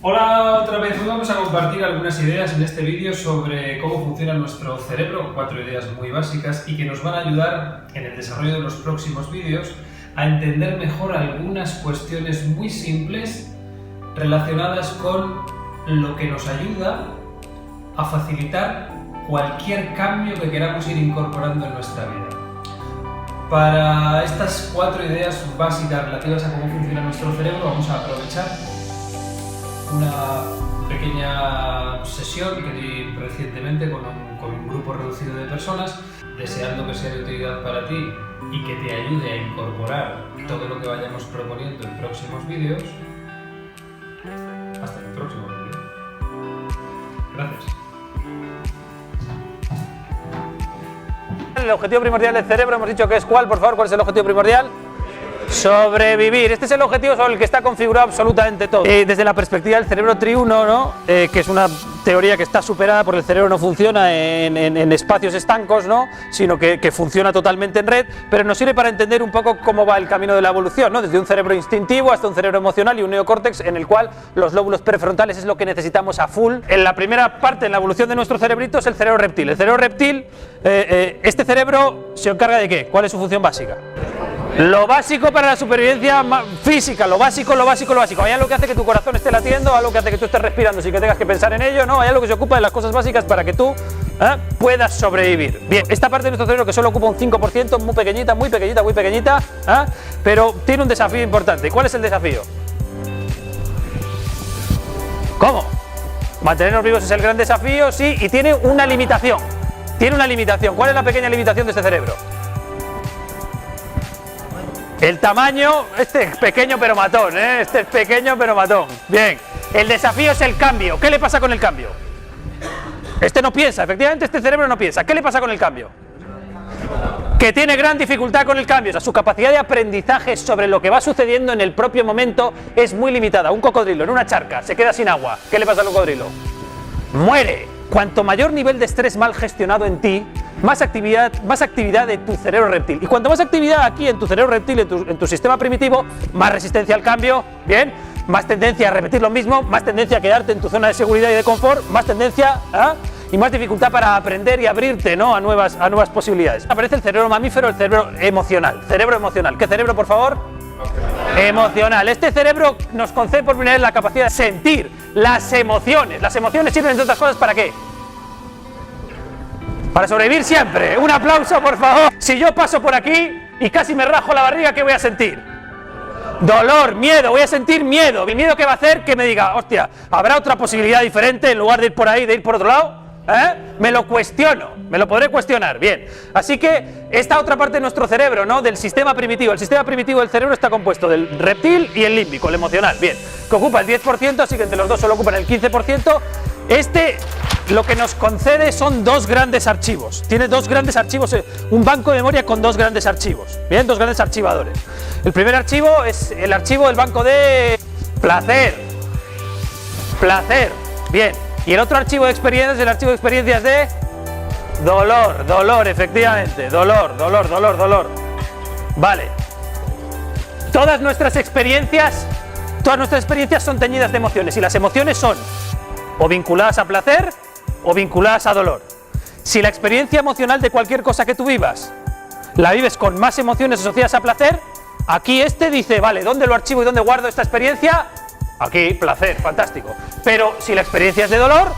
Hola otra vez, hoy vamos a compartir algunas ideas en este vídeo sobre cómo funciona nuestro cerebro, 4 ideas muy básicas y que nos van a ayudar en el desarrollo de los próximos vídeos a entender mejor algunas cuestiones muy simples relacionadas con lo que nos ayuda a facilitar cualquier cambio que queramos ir incorporando en nuestra vida. Para estas 4 ideas básicas relativas a cómo funciona nuestro cerebro vamos a aprovechar una pequeña sesión que di recientemente con un grupo reducido de personas, deseando que sea de utilidad para ti y que te ayude a incorporar todo lo que vayamos proponiendo en próximos vídeos. Hasta el próximo vídeo. Gracias. El objetivo primordial del cerebro, hemos dicho que es ¿cuál? Por favor, ¿cuál es el objetivo primordial? Sobrevivir. Este es el objetivo sobre el que está configurado absolutamente todo. Desde la perspectiva del cerebro triuno, ¿no? Que es una teoría que está superada porque el cerebro no funciona en espacios estancos, ¿no? Sino que funciona totalmente en red, pero nos sirve para entender un poco cómo va el camino de la evolución, ¿no? Desde un cerebro instintivo hasta un cerebro emocional y un neocórtex en el cual los lóbulos prefrontales es lo que necesitamos a full. En la primera parte en la evolución de nuestro cerebrito es el cerebro reptil. El cerebro reptil, este cerebro se encarga de ¿qué? ¿Cuál es su función básica? Lo básico para la supervivencia física, lo básico. Hay algo que hace que tu corazón esté latiendo, algo que hace que tú estés respirando sin que tengas que pensar en ello, ¿no? Hay algo que se ocupa de las cosas básicas para que tú puedas sobrevivir. Bien, esta parte de nuestro cerebro que solo ocupa un 5%, muy pequeñita, pero tiene un desafío importante. ¿Cuál es el desafío? ¿Cómo? Mantenernos vivos es el gran desafío, sí, y tiene una limitación. ¿Cuál es la pequeña limitación de este cerebro? El tamaño, este es pequeño pero matón, Bien, el desafío es el cambio. ¿Qué le pasa con el cambio? Este no piensa, efectivamente este cerebro no piensa. ¿Qué le pasa con el cambio? Que tiene gran dificultad con el cambio. O sea, su capacidad de aprendizaje sobre lo que va sucediendo en el propio momento es muy limitada. Un cocodrilo en una charca se queda sin agua. ¿Qué le pasa al cocodrilo? Muere. Cuanto mayor nivel de estrés mal gestionado en ti, más actividad de tu cerebro reptil. Y cuanto más actividad aquí en tu cerebro reptil, en tu sistema primitivo, más resistencia al cambio, bien, más tendencia a repetir lo mismo, más tendencia a quedarte en tu zona de seguridad y de confort, más tendencia y más dificultad para aprender y abrirte, ¿no? a nuevas posibilidades. Aparece el cerebro mamífero, el cerebro emocional. Cerebro emocional. ¿Qué cerebro, por favor? Emocional. Este cerebro nos concede por primera vez la capacidad de sentir las emociones. Las emociones sirven, entre otras cosas, ¿para qué? Para sobrevivir siempre. Un aplauso, por favor. Si yo paso por aquí y casi me rajo la barriga, ¿qué voy a sentir? Dolor, miedo, voy a sentir miedo. ¿Mi miedo qué va a hacer? Que me diga, hostia, ¿habrá otra posibilidad diferente en lugar de ir por ahí, de ir por otro lado? Me lo cuestiono, me lo podré cuestionar, bien. Así que esta otra parte de nuestro cerebro, ¿no? Del sistema primitivo. El sistema primitivo del cerebro está compuesto del reptil y el límbico, el emocional, bien. Que ocupa el 10%, así que entre los dos solo ocupan el 15%. Lo que nos concede son dos grandes archivos. Tiene dos grandes archivos, un banco de memoria con dos grandes archivos. Bien, dos grandes archivadores. El primer archivo es el archivo del banco de placer. Bien. Y el otro archivo de experiencias es el archivo de experiencias de dolor, efectivamente. Dolor. Vale. Todas nuestras experiencias son teñidas de emociones. Y las emociones son o vinculadas a placer o vinculadas a dolor. Si la experiencia emocional de cualquier cosa que tú vivas la vives con más emociones asociadas a placer, aquí dice, vale, ¿dónde lo archivo y dónde guardo esta experiencia? Aquí, placer, fantástico. Pero si la experiencia es de dolor,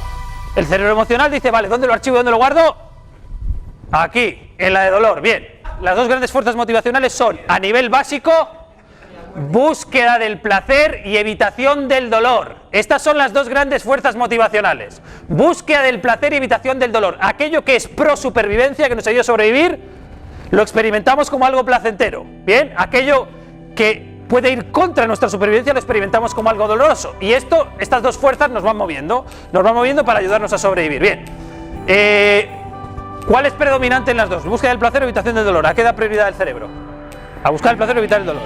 el cerebro emocional dice, vale, ¿dónde lo archivo y dónde lo guardo? Aquí, en la de dolor. Bien, las dos grandes fuerzas motivacionales son, a nivel básico, búsqueda del placer y evitación del dolor. Estas son las dos grandes fuerzas motivacionales. Búsqueda del placer y evitación del dolor. Aquello que es pro supervivencia, que nos ayuda a sobrevivir, lo experimentamos como algo placentero. Bien, aquello que puede ir contra nuestra supervivencia lo experimentamos como algo doloroso. Y estas dos fuerzas nos van moviendo para ayudarnos a sobrevivir. Bien, ¿cuál es predominante en las dos? Búsqueda del placer o evitación del dolor. ¿A qué da prioridad el cerebro? A buscar el placer o evitar el dolor.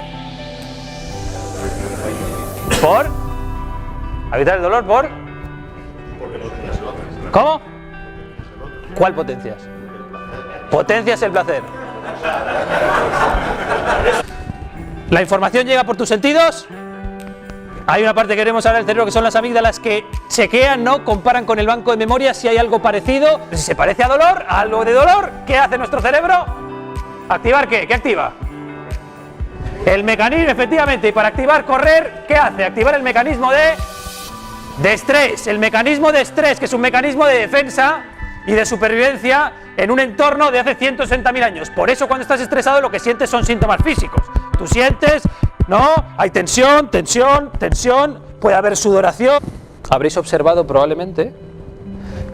¿Por? ¿A evitar el dolor? ¿Por? ¿Cómo? ¿Cuál potencias? Potencias el placer. ¿La información llega por tus sentidos? Hay una parte que queremos hablar del cerebro que son las amígdalas que chequean, ¿no? Comparan con el banco de memoria si hay algo parecido. Si se parece a dolor, a algo de dolor, ¿qué hace nuestro cerebro? ¿Activar qué? ¿Qué activa? El mecanismo, efectivamente. Y para activar correr, ¿qué hace? Activar el mecanismo de estrés. El mecanismo de estrés, que es un mecanismo de defensa y de supervivencia en un entorno de hace 160.000 años. Por eso cuando estás estresado lo que sientes son síntomas físicos. Tú sientes, ¿no? Hay tensión, tensión, tensión, puede haber sudoración. Habréis observado probablemente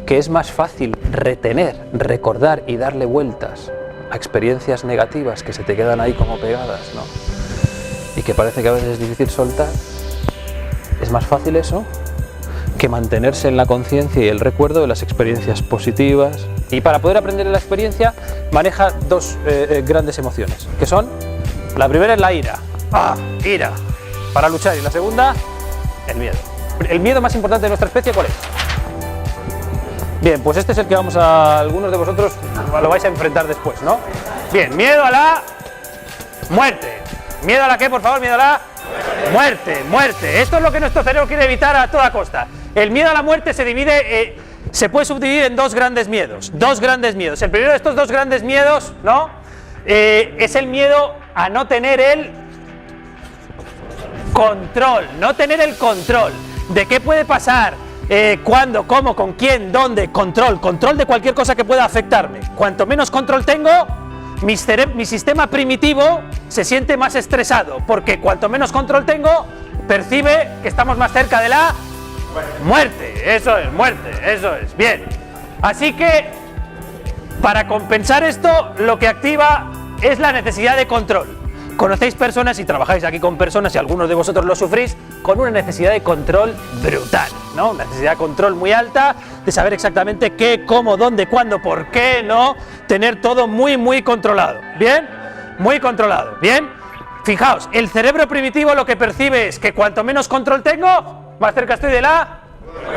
que es más fácil retener, recordar y darle vueltas a experiencias negativas que se te quedan ahí como pegadas, ¿no? Y que parece que a veces es difícil soltar. Es más fácil eso que mantenerse en la conciencia y el recuerdo de las experiencias positivas. Y para poder aprender de la experiencia maneja dos grandes emociones, que son, la primera es la ira, ira, para luchar, y la segunda, el miedo. ¿El miedo más importante de nuestra especie cuál es? Bien, pues este es el que algunos de vosotros lo vais a enfrentar después, ¿no? Bien, miedo a la muerte. ¿Miedo a la qué, por favor? Miedo a la muerte, muerte. Esto es lo que nuestro cerebro quiere evitar a toda costa. El miedo a la muerte se puede subdividir en dos grandes miedos. Dos grandes miedos. El primero de estos dos grandes miedos, ¿no? Es el miedo a no tener el control. No tener el control de qué puede pasar, cuándo, cómo, con quién, dónde. Control de cualquier cosa que pueda afectarme. Cuanto menos control tengo, mi sistema primitivo se siente más estresado, porque cuanto menos control tengo, percibe que estamos más cerca de la muerte. Eso es, muerte, eso es. Bien, así que para compensar esto, lo que activa es la necesidad de control. Conocéis personas y trabajáis aquí con personas, y algunos de vosotros lo sufrís, con una necesidad de control brutal, ¿no? Una necesidad de control muy alta, de saber exactamente qué, cómo, dónde, cuándo, por qué, ¿no? Tener todo muy, muy controlado. ¿Bien? Muy controlado. ¿Bien? Fijaos, el cerebro primitivo lo que percibe es que cuanto menos control tengo, más cerca estoy de la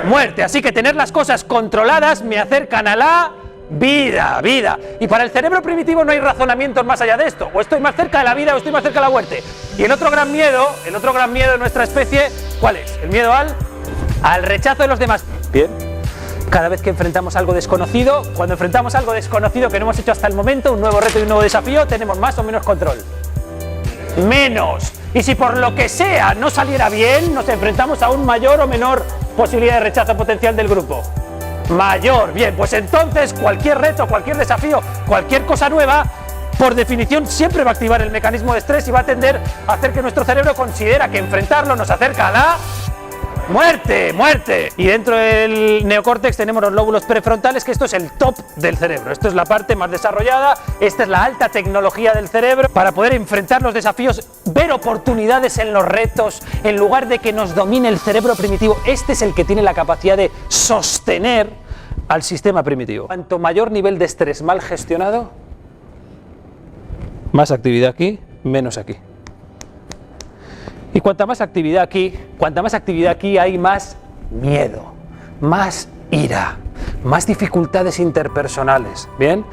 muerte. Así que tener las cosas controladas me acercan a la vida. Y para el cerebro primitivo no hay razonamientos más allá de esto. O estoy más cerca de la vida o estoy más cerca de la muerte. Y el otro gran miedo de nuestra especie, ¿cuál es? El miedo al rechazo de los demás. Bien. Cada vez que enfrentamos algo desconocido, cuando enfrentamos algo desconocido que no hemos hecho hasta el momento, un nuevo reto y un nuevo desafío, tenemos más o menos control. Menos. Y si por lo que sea no saliera bien, nos enfrentamos a un mayor o menor posibilidad de rechazo potencial del grupo. Mayor. Bien, pues entonces cualquier reto, cualquier desafío, cualquier cosa nueva, por definición siempre va a activar el mecanismo de estrés y va a tender a hacer que nuestro cerebro considera que enfrentarlo nos acerca a la muerte. Y dentro del neocórtex tenemos los lóbulos prefrontales, que esto es el top del cerebro. Esto es la parte más desarrollada, esta es la alta tecnología del cerebro para poder enfrentar los desafíos, ver oportunidades en los retos, en lugar de que nos domine el cerebro primitivo. Este es el que tiene la capacidad de sostener al sistema primitivo. Cuanto mayor nivel de estrés mal gestionado, más actividad aquí, menos aquí. Y cuanta más actividad aquí hay más miedo, más ira, más dificultades interpersonales, ¿bien?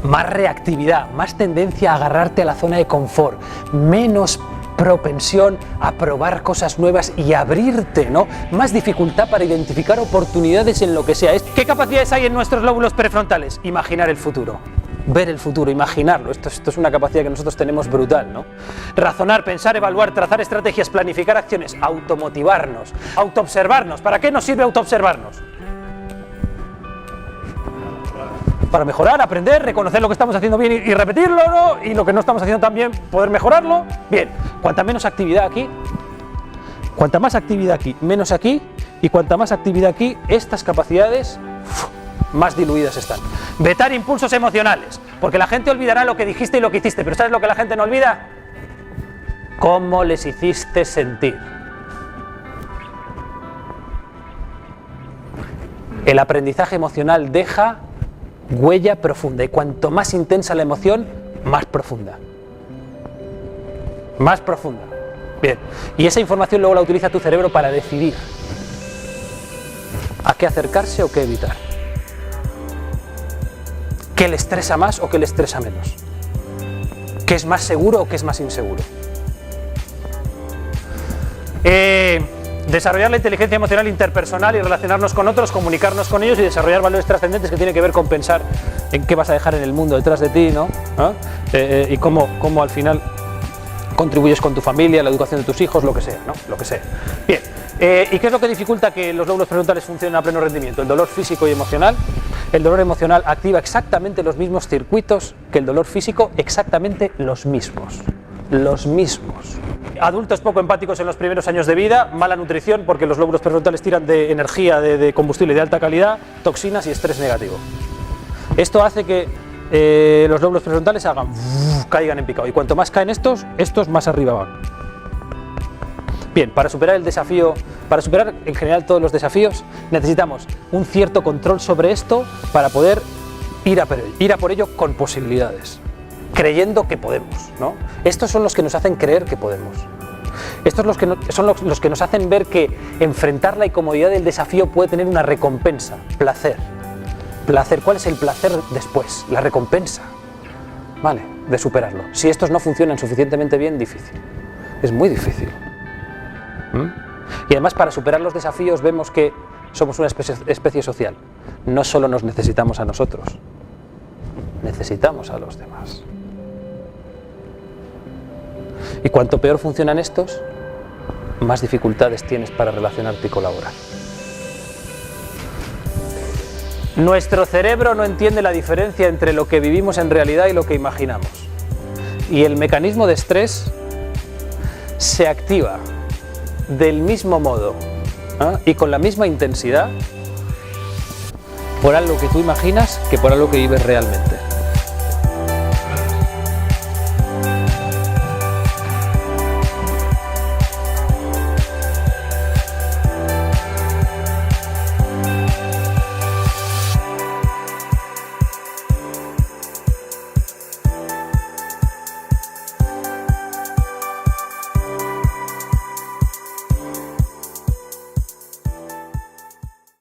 Más reactividad, más tendencia a agarrarte a la zona de confort, menos propensión a probar cosas nuevas y abrirte, ¿no? Más dificultad para identificar oportunidades en lo que sea. ¿Qué capacidades hay en nuestros lóbulos prefrontales? Imaginar el futuro. Ver el futuro, imaginarlo. Esto es una capacidad que nosotros tenemos brutal, ¿no? Razonar, pensar, evaluar, trazar estrategias, planificar acciones, automotivarnos, autoobservarnos. ¿Para qué nos sirve autoobservarnos? Para mejorar, aprender, reconocer lo que estamos haciendo bien y repetirlo, ¿no? Y lo que no estamos haciendo tan bien, poder mejorarlo. Bien, cuanta menos actividad aquí, cuanta más actividad aquí, menos aquí, y cuanta más actividad aquí, estas capacidades más diluidas están. Vetar impulsos emocionales, porque la gente olvidará lo que dijiste y lo que hiciste, pero ¿sabes lo que la gente no olvida? Cómo les hiciste sentir. El aprendizaje emocional deja huella profunda, y cuanto más intensa la emoción, más profunda. Más profunda. Bien, y esa información luego la utiliza tu cerebro para decidir a qué acercarse o qué evitar. ¿Qué le estresa más o qué le estresa menos? ¿Qué es más seguro o qué es más inseguro? Desarrollar la inteligencia emocional interpersonal y relacionarnos con otros, comunicarnos con ellos y desarrollar valores trascendentes que tienen que ver con pensar en qué vas a dejar en el mundo detrás de ti, ¿no? Y cómo al final contribuyes con tu familia, la educación de tus hijos, lo que sea, ¿no? Lo que sea. Bien, ¿y qué es lo que dificulta que los lóbulos prefrontales funcionen a pleno rendimiento? El dolor físico y emocional. El dolor emocional activa exactamente los mismos circuitos que el dolor físico, exactamente los mismos. Los mismos. Adultos poco empáticos en los primeros años de vida, mala nutrición porque los lóbulos prefrontales tiran de energía, de combustible de alta calidad, toxinas y estrés negativo. Esto hace que los lóbulos prefrontales caigan en picado y cuanto más caen estos más arriba van. Bien, para superar el desafío, para superar en general todos los desafíos, necesitamos un cierto control sobre esto para poder ir a por ello con posibilidades. Creyendo que podemos, ¿no? Estos son los que nos hacen creer que podemos. Estos son los que nos hacen ver que enfrentar la incomodidad del desafío puede tener una recompensa, placer. Placer, ¿cuál es el placer después? La recompensa, ¿vale? De superarlo. Si estos no funcionan suficientemente bien, difícil. Es muy difícil. Y además para superar los desafíos vemos que somos una especie social. No solo nos necesitamos a nosotros, necesitamos a los demás. Y cuanto peor funcionan estos, más dificultades tienes para relacionarte y colaborar. Nuestro cerebro no entiende la diferencia entre lo que vivimos en realidad y lo que imaginamos. Y el mecanismo de estrés se activa del mismo modo y con la misma intensidad por algo que tú imaginas que por algo que vives realmente.